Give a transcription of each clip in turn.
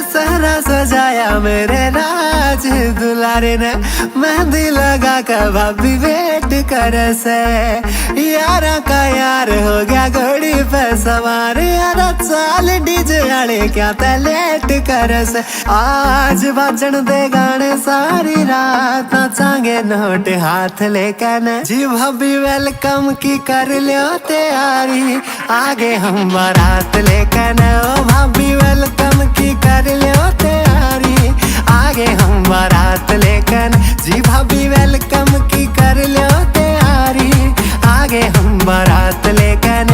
सहरा सजाया मेरे राज दुलारे ने, मेहंदी लगा कर भाभी वेट कर से। यारा का यार हो गया घोड़ी पे सवार, यारा चाल डीजे आले क्या ते लेट कर से। आज बाजन दे गाने सारी रात, नाचांगे नोट हाथ लेकर न जी भाभी वेलकम की कर लियो तैयारी, आगे हम बारात लेकर न। ओ भाभी वेलकम की कर लियो तैयारी, आगे हम बारात लेकर जी भाभी वेलकम की कर लियो तैयारी, आगे हम बारात लेकर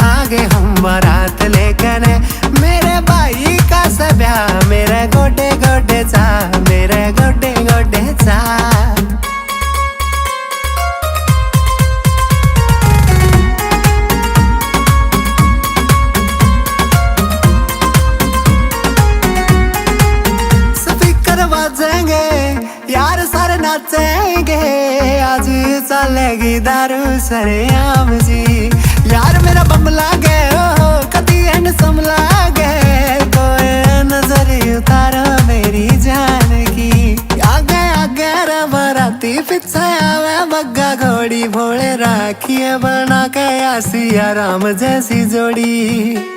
आगे हम बारात लेकर। मेरे भाई का सब्या मेरे गोडे गोडे चा, मेरे गोडे गोडे चा। यार सारे नाचेंगे, आज चलेगी दारू सरेआम जी। यार मेरा बम लागे ओ कदी हैंडसम लागे, कोई नजर उतारो मेरी जान की। आगे आगे रे बराती पीछे आवे बग्गा घोड़ी, भोले राखिए बना के आसिया राम जैसी जोड़ी।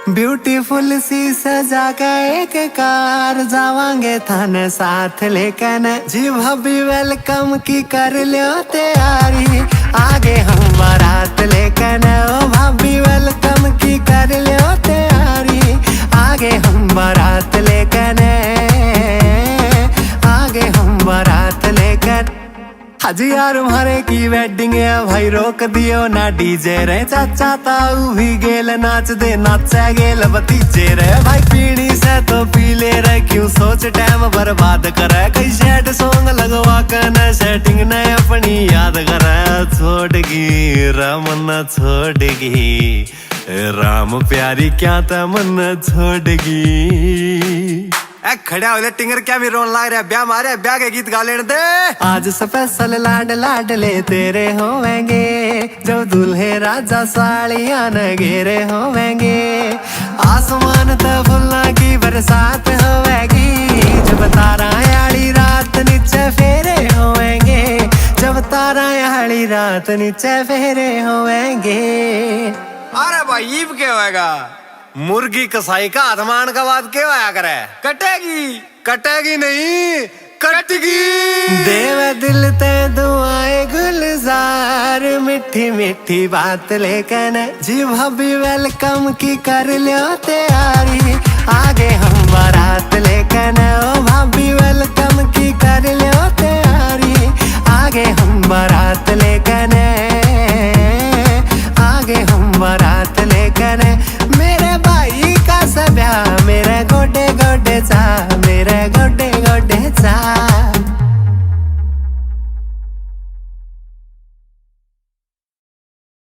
ब्यूटीफुल सी सजा के एक कार, जावांगे थाने साथ लेकर जी भाभी वेलकम की कर लियो तैयारी, आगे हम बारात लेकर। ओ भाभी वेलकम की कर लियो तैयारी, आगे हम बारात लेकर, आगे हम बारात लेकर। हाजी यार हमारे की वेडिंग है भाई, रोक दियो ना डीजे रे। चाचा ताऊ भी गेल नाच दे, नाचा गेल भतीजे रे। भाई पीढ़ी से तो पी ले रे, क्यों सोच टाइम बर्बाद करे। कई सैड सॉन्ग लगवा कर सेटिंग ने अपनी याद करे। छोड़गी रामन छोड़गी, राम प्यारी क्या तमन छोड़गी। खड़ा हो टिंगर क्या भी रोन लाग रहा है, ब्याह मारे ब्याह के गीत गा लेने दे। आज स्पेशल लाड लाडले तेरे होवेंगे, जो दूल्हे राजा साड़ियां न घेरे होवेंगे। आसमान तो फुल्ला की बरसात होवेगी, जब तारा याली रात नीचे फेरे होवेंगे, जब तारा याली रात नीचे फेरे होवेंगे। अरे भाई ईब क्या होएगा, मुर्गी कसाई का आधमान का बात क्या होया करे। कटेगी कटेगी नहीं कटगी। देव दिल ते दुआएं गुलजार, मीठी मीठी बात लेकर जी भाभी वेलकम की कर लियो तैयारी, आगे हम बारात लेकर। ओ भाभी वेलकम